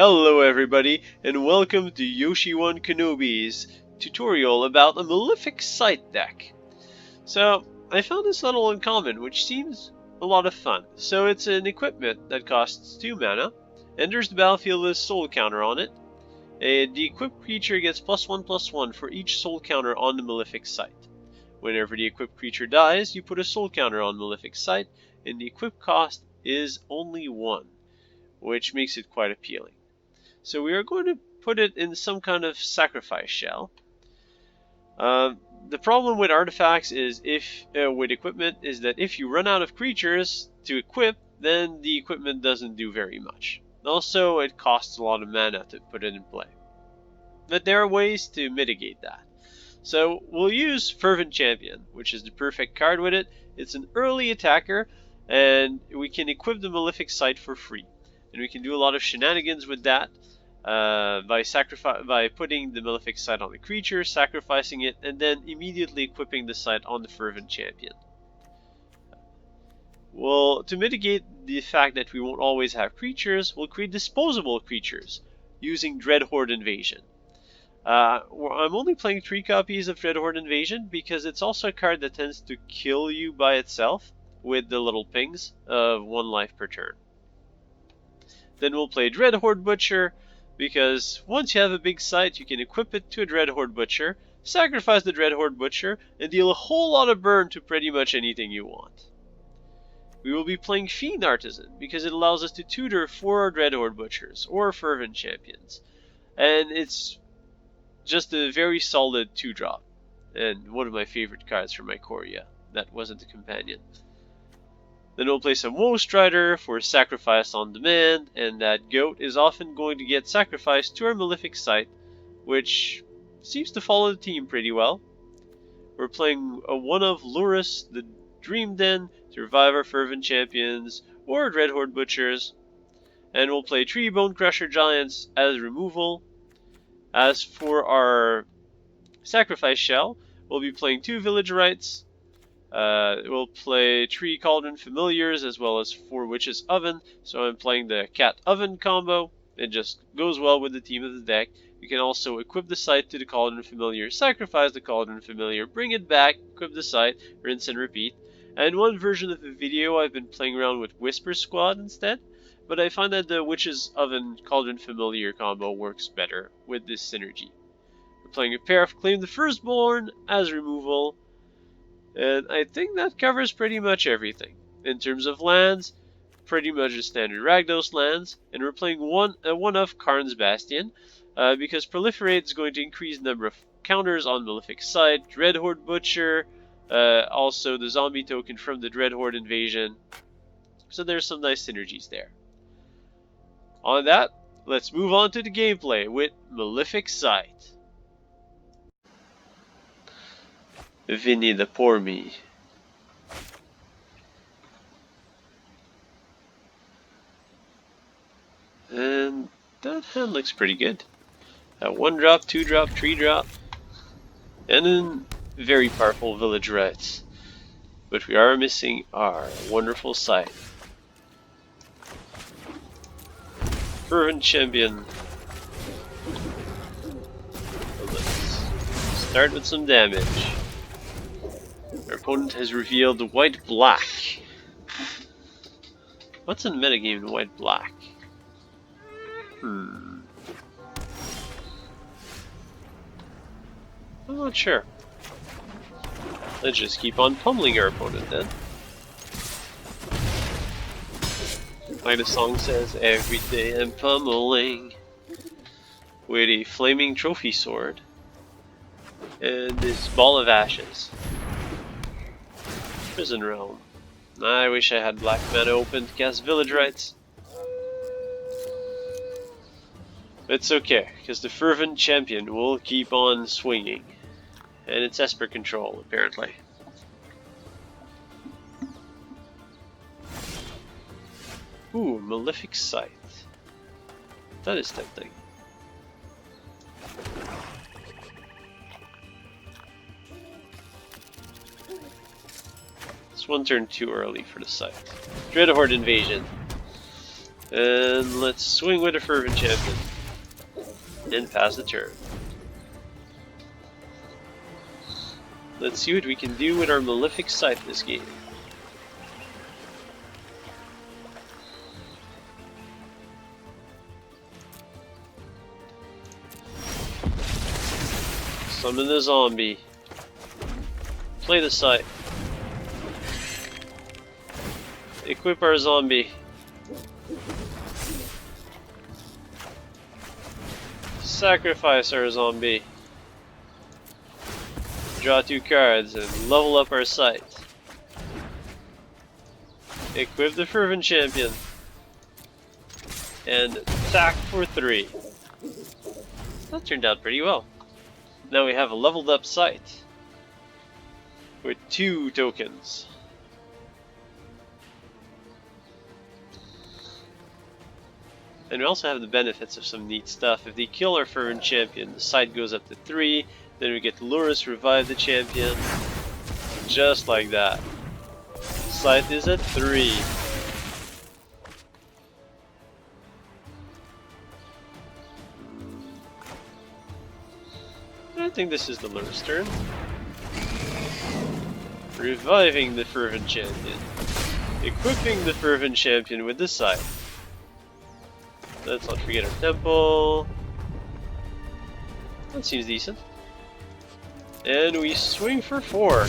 Hello everybody, and welcome to m21 Kenobi's tutorial about a Malefic Scythe deck. So, I found this little uncommon, which seems a lot of fun. So it's an equipment that costs 2 mana, enters the battlefield with a soul counter on it, and the equipped creature gets +1/+1 for each soul counter on the Malefic Scythe. Whenever the equipped creature dies, you put a soul counter on Malefic Scythe, and the equip cost is only 1, which makes it quite appealing. So we are going to put it in some kind of sacrifice shell. The problem with artifacts is with equipment is that if you run out of creatures to equip, then the equipment doesn't do very much. Also, it costs a lot of mana to put it in play. But there are ways to mitigate that. So we'll use Fervent Champion, which is the perfect card with it. It's an early attacker, and we can equip the Malefic Scythe for free. And we can do a lot of shenanigans with that. By putting the Malefic Scythe on the creature, sacrificing it, and then immediately equipping the Scythe on the Fervent Champion. Well, to mitigate the fact that we won't always have creatures, we'll create disposable creatures using Dreadhorde Invasion. I'm only playing 3 copies of Dreadhorde Invasion because it's also a card that tends to kill you by itself with the little pings of 1 life per turn. Then we'll play Dreadhorde Butcher, because once you have a big scythe, you can equip it to a Dreadhorde Butcher, sacrifice the Dreadhorde Butcher, and deal a whole lot of burn to pretty much anything you want. We will be playing Fiend Artisan, because it allows us to tutor 4 Dreadhorde Butchers, or Fervent Champions. And it's just a very solid 2-drop, and one of my favorite cards from my Korea. That wasn't a companion. Then we'll play some Woe Strider for sacrifice on demand, and that goat is often going to get sacrificed to our Malefic Scythe, which seems to follow the team pretty well. We're playing a 1 of Lurus, the Dream Den, to revive our Fervent Champions, or Dreadhorde Butchers, and we'll play 3 Bone Crusher Giants as removal. As for our sacrifice shell, we'll be playing 2 Village Rites. We'll play 3 Cauldron Familiars as well as 4 Witch's Oven, so I'm playing the Cat Oven combo. It just goes well with the theme of the deck. You can also equip the Scythe to the Cauldron Familiar, sacrifice the Cauldron Familiar, bring it back, equip the Scythe, rinse and repeat. And one version of the video I've been playing around with Whisper Squad instead, but I find that the Witch's Oven Cauldron Familiar combo works better with this synergy. We're playing a pair of Claim the Firstborn as removal. And I think that covers pretty much everything. In terms of lands, pretty much the standard Ragdos lands, and we're playing one of Karn's Bastion, because Proliferate is going to increase the number of counters on Malefic Scythe, Dreadhorde Butcher, also the zombie token from the Dreadhorde Invasion. So there's some nice synergies there. On that, let's move on to the gameplay with Malefic Scythe. Vinny the Poor Me. And that hand looks pretty good. 1-drop, 2-drop, 3-drop, and then very powerful Village Rites. But we are missing our wonderful Scythe. Fervent Champion. Let's start with some damage. Our opponent has revealed white-black. What's in metagame in white-black? I'm not sure. Let's just keep on pummeling our opponent then. Like the song says, every day I'm pummeling with a flaming trophy sword and this ball of ashes. Prison Realm. I wish I had black mana open to cast Village Rites. It's okay, because the Fervent Champion will keep on swinging. And it's Esper control, apparently. Ooh, Malefic Scythe. That is tempting. It's 1 turn too early for the Scythe. Dreadhorde Invasion. And let's swing with a Fervent Champion and pass the turn. Let's see what we can do with our Malefic Scythe this game. Summon the zombie. Play the Scythe. Equip our zombie. Sacrifice our zombie. Draw 2 cards and level up our Scythe. Equip the Fervent Champion. And attack for 3. That turned out pretty well. Now we have a leveled up Scythe with 2 tokens. And we also have the benefits of some neat stuff. If they kill our Fervent Champion, the Scythe goes up to 3. Then we get Lurrus revive the champion. Just like that. Scythe is at 3. I think this is the Lurrus turn. Reviving the Fervent Champion. Equipping the Fervent Champion with the Scythe. Let's not forget our temple. That seems decent. And we swing for 4.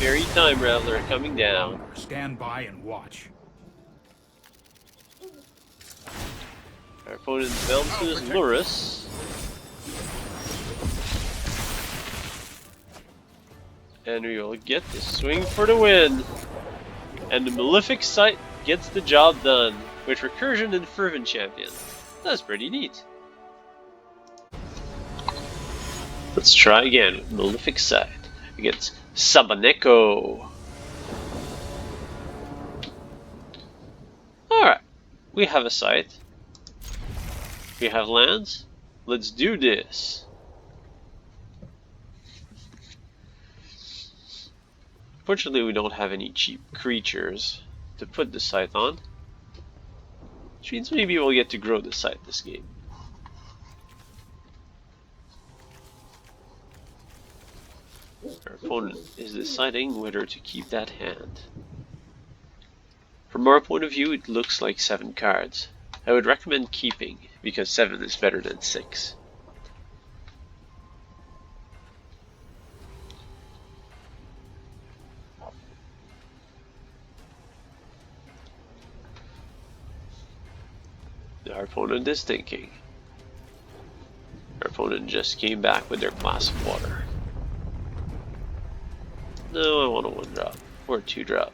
Fairy Time Rattler coming down. Stand by and watch. Our opponent bounces Lurrus. And we will get the swing for the win. And the Malefic Scythe gets the job done with Recursion and Fervent Champion. That's pretty neat. Let's try again with Malefic Scythe against Sabaneko. Alright, we have a Scythe. We have lands. Let's do this. Fortunately, we don't have any cheap creatures to put the Scythe on, which means maybe we'll get to grow the Scythe this game. Our opponent is deciding whether to keep that hand. From our point of view, it looks like 7 cards. I would recommend keeping, because 7 is better than 6. Our opponent is thinking. Our opponent just came back with their glass of water. No, I want a 1-drop or a 2-drop.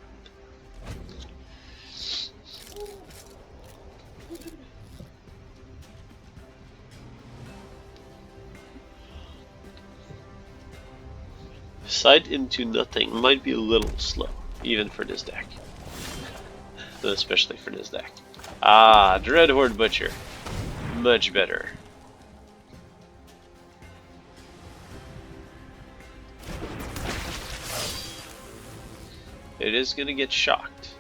Side into nothing might be a little slow, even for this deck. Especially for this deck. Ah, Dreadhorde Butcher. Much better. It is gonna get shocked.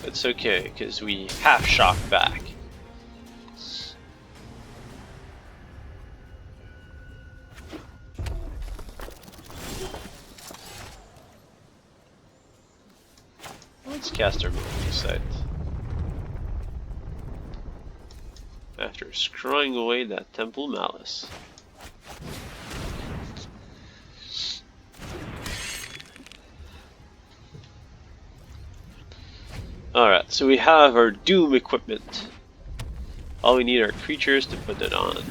It's okay, because we half shock back. Let's cast our Malefic Scythe. After screwing away that Temple Malice. Alright, so we have our Doom equipment. All we need are creatures to put it on.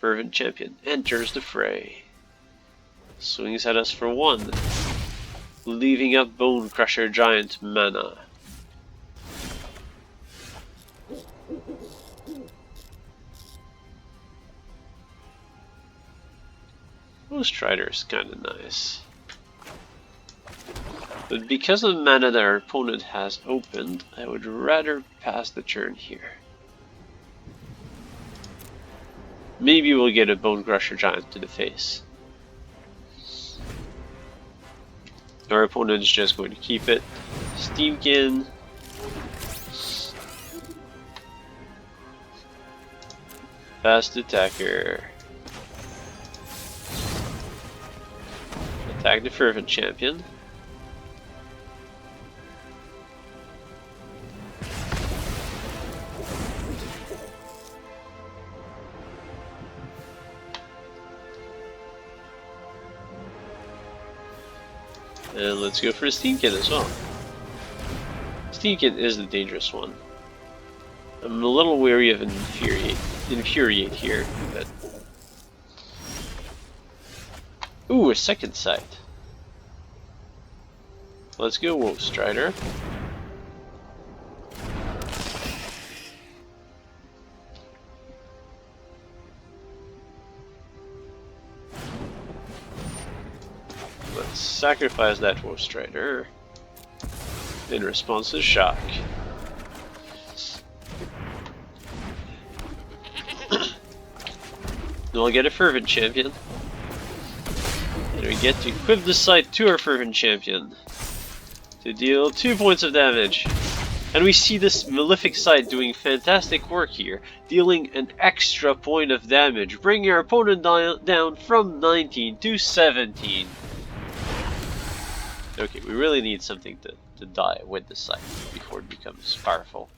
Fervent Champion enters the fray. Swings at us for 1. Leaving up Bone Crusher Giant mana. Ghost Rider is kinda nice. But because of the mana that our opponent has opened, I would rather pass the turn here. Maybe we'll get a Bone Crusher Giant to the face. Our opponent's just going to keep it. Steamkin. Fast attacker. Attack the Fervent Champion. And let's go for a Steamkin as well. Steamkin is the dangerous one. I'm a little wary of Infuriate here, but... Ooh, a second sight. Let's go Wolf Strider. Let's sacrifice that Wolf Strider in response to shock. Then we'll get a Fervent Champion. And we get to equip the Scythe to our Fervent Champion to deal 2 points of damage. And we see this Malefic Scythe doing fantastic work here, dealing an extra point of damage, bringing our opponent down from 19 to 17. Okay, we really need something to die with the Scythe before it becomes powerful.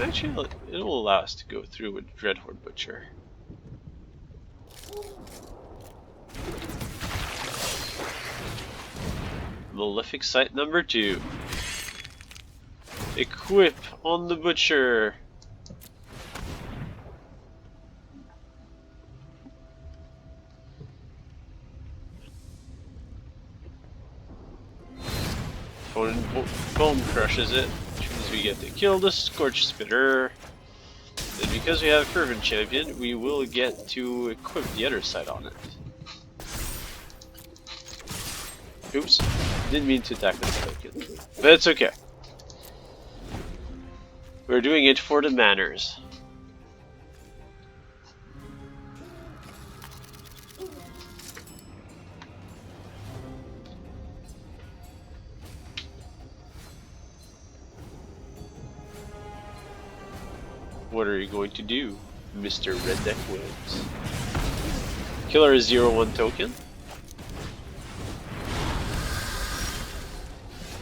Actually, it will allow us to go through with Dreadhorde Butcher. Malefic Scythe number 2. Equip on the Butcher. Opponent Bone Crushes it, which means we get to kill the Scorch Spitter. And because we have a Fervent Champion, we will get to equip the other side on it. Oops, didn't mean to attack that token, but it's okay. We're doing it for the manners. What are you going to do, Mr. Red Deck Williams? Killer is 0/1 token.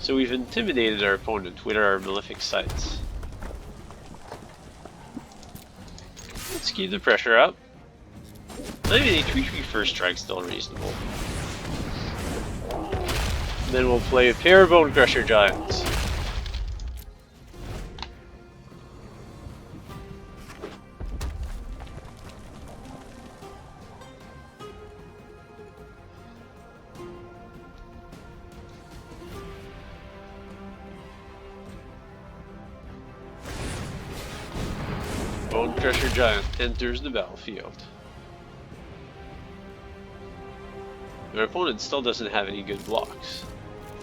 So we've intimidated our opponent with our Malefic Scythes. Let's keep the pressure up. I mean, a 3/3 first strike's still reasonable. Then we'll play a pair of Bone Crusher Giants. Bone Crusher Giant enters the battlefield. Our opponent still doesn't have any good blocks.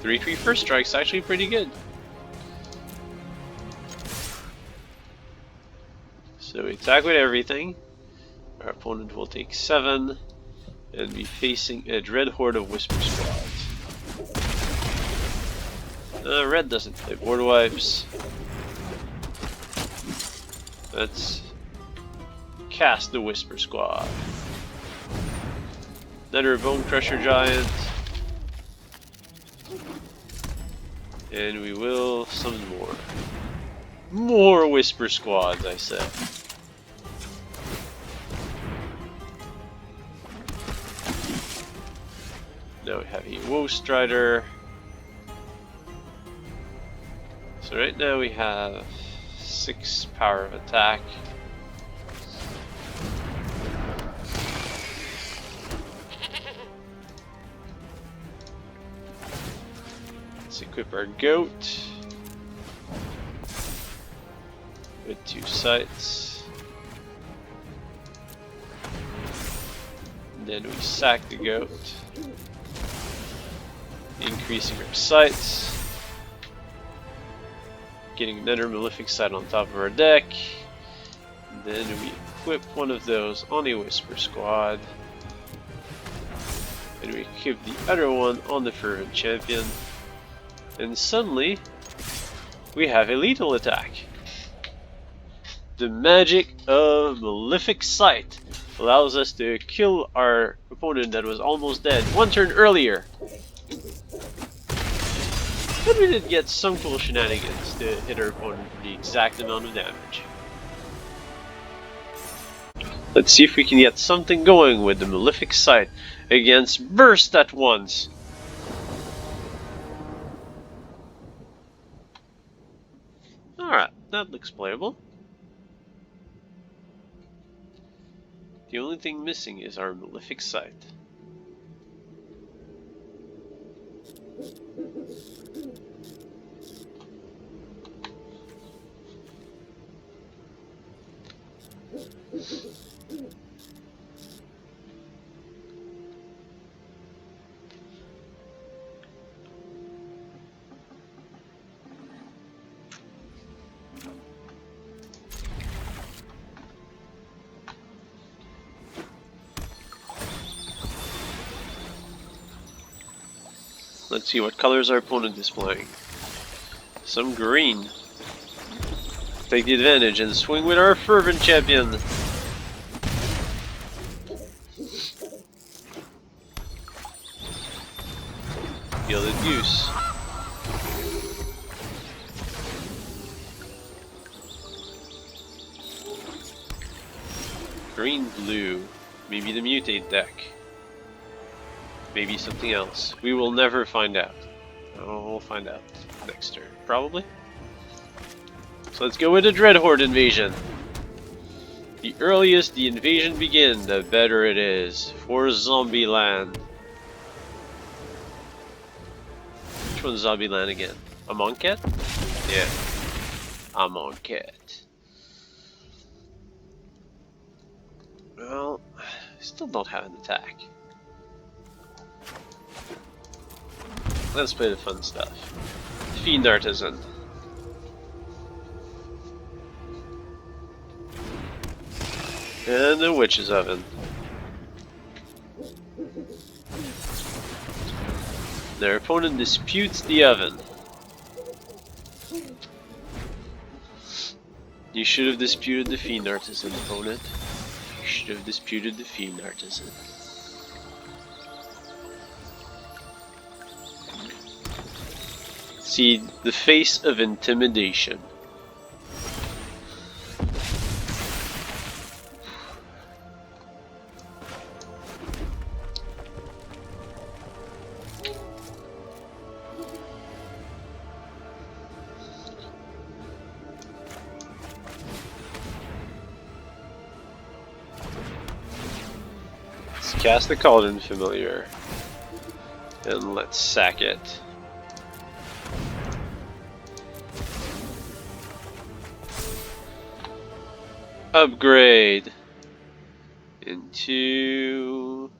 3/3 first strike's actually pretty good. So we attack with everything. Our opponent will take 7 and be facing a Dread Horde of Whisper Squads. Red doesn't play board wipes. Let's cast the Whisper Squad. Another Bone Crusher Giant. And we will summon more. More Whisper Squads, I said. Now we have a Wolf Strider. So right now we have 6 power of attack. Let's equip our goat with 2 sights. And then we sack the goat. Increasing our sights. Getting another Malefic Scythe on top of our deck. And then we equip one of those on a Whisper Squad. And we equip the other one on the Fervent Champion. And suddenly, we have a lethal attack. The magic of Malefic Scythe allows us to kill our opponent that was almost dead one turn earlier. But we did get some cool shenanigans to hit our opponent for the exact amount of damage. Let's see if we can get something going with the Malefic Scythe against Burst at once. Alright, that looks playable. The only thing missing is our Malefic Scythe. Let's see what colors our opponent is playing. Some green. Take the advantage and swing with our Fervent Champion. Gilded Goose. Green blue. Maybe the mutate deck. Maybe something else. We will never find out. Oh, we'll find out next turn, probably. So let's go with the Dreadhorde invasion. The earliest the invasion begins, the better it is for Zombie Land. Which one's Zombie Land again? Amonkhet? Yeah. Amonkhet. Well, I still don't have an attack. Let's play the fun stuff. Fiend Artisan. And the Witch's Oven. Their opponent disputes the oven. You should have disputed the Fiend Artisan, opponent. You should have disputed the Fiend Artisan. See the face of intimidation. Let's cast the Cauldron Familiar and let's sack it. Upgrade into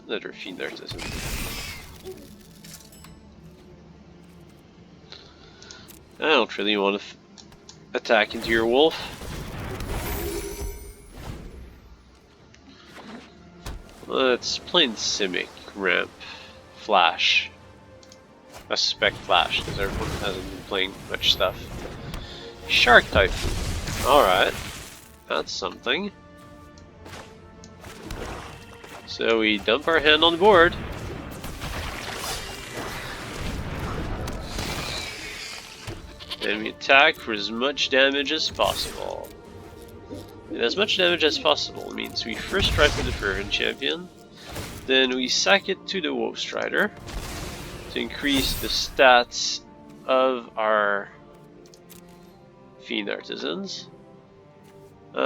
another Fiend Artisan. I don't really want to attack into your wolf. Let's play in Simic, Ramp, Flash. I suspect Flash, because our opponent hasn't been playing much stuff. Shark Typhoon. Alright. That's something. So we dump our hand on the board. And we attack for as much damage as possible. And as much damage as possible means we first strike with the Fervent Champion, then we sack it to the Woe Strider to increase the stats of our Fiend Artisans. Yeah,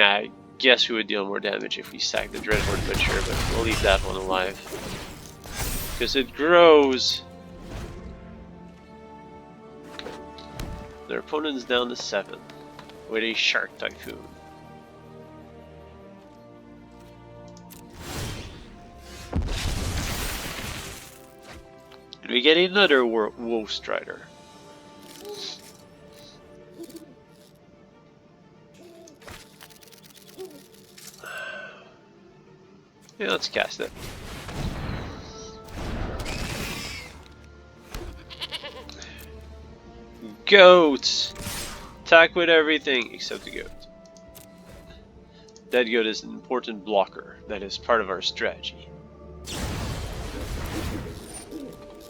I guess we would deal more damage if we sack the Dreadhorde Butcher, but we'll leave that one alive. Because it grows. Their opponent's down to 7 with a Shark Typhoon. we get another Woe Strider. Yeah, let's cast it. Goat! Attack with everything except the goat. That goat is an important blocker. That is part of our strategy.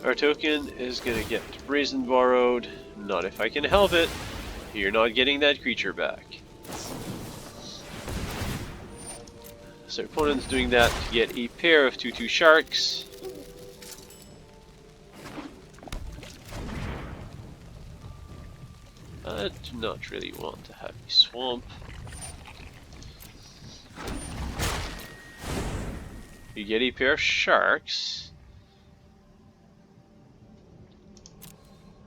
Our token is gonna get Brazen Borrowed. Not if I can help it. You're not getting that creature back. So opponent's doing that to get a pair of 2/2 sharks. I do not really want to have a swamp. You get a pair of sharks.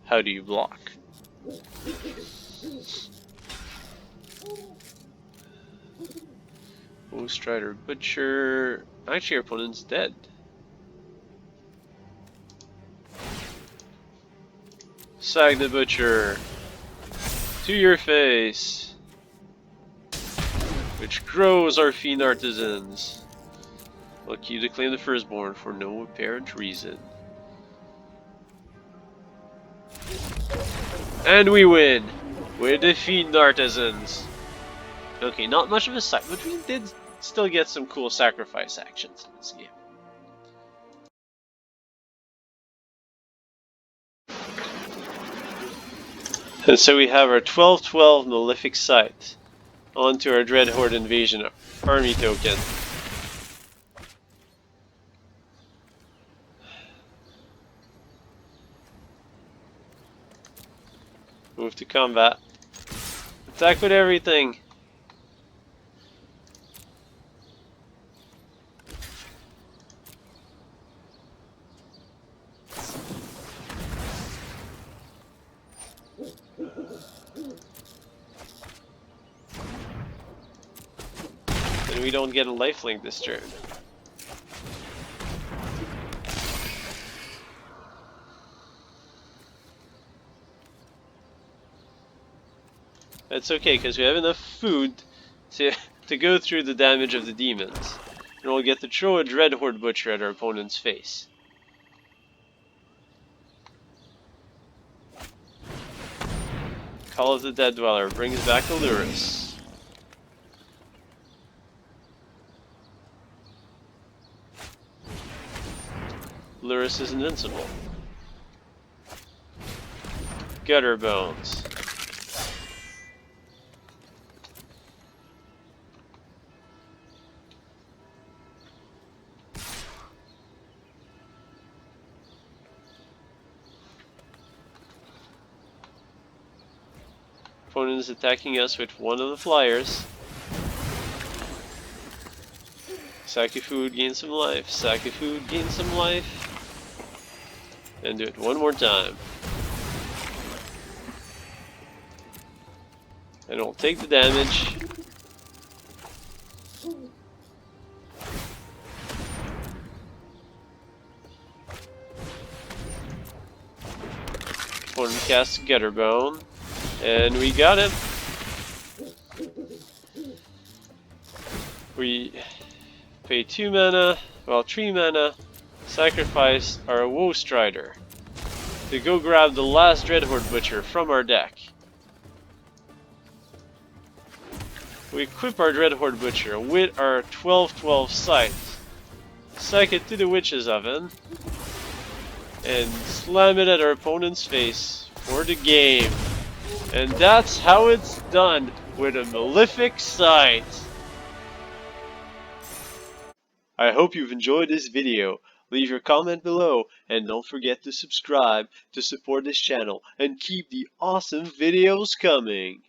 How do you block? Woe Strider Butcher. Actually, our opponent's dead. Sag the Butcher. To your face. Which grows our Fiend Artisans. Lucky you to claim the Firstborn for no apparent reason. And we win! With the Fiend Artisans. Okay, not much of a sight, but we did still get some cool sacrifice actions in this game. And so we have our 12/12 Malefic Scythe onto our Dreadhorde Invasion army token. Move to combat. Attack with everything. And we don't get a lifelink this turn. That's okay, because we have enough food to go through the damage of the demons. And we'll get to throw a Dreadhorde Butcher at our opponent's face. Call of the Dead Dweller brings back Allurus. Allurus is invincible. Gutter Bones. Opponent is attacking us with one of the flyers. Sack of food, gain some life. Sack of food, gain some life. And do it one more time. And we'll take the damage. Opponent casts Gutterbone. And we got him. We pay 2 mana, well 3 mana, sacrifice our Woe Strider to go grab the last Dreadhorde Butcher from our deck. We equip our Dreadhorde Butcher with our 12/12 Scythe, sack it to the Witch's Oven, and slam it at our opponent's face for the game. And that's how it's done with a Malefic Scythe. I hope you've enjoyed this video. Leave your comment below and don't forget to subscribe to support this channel and keep the awesome videos coming.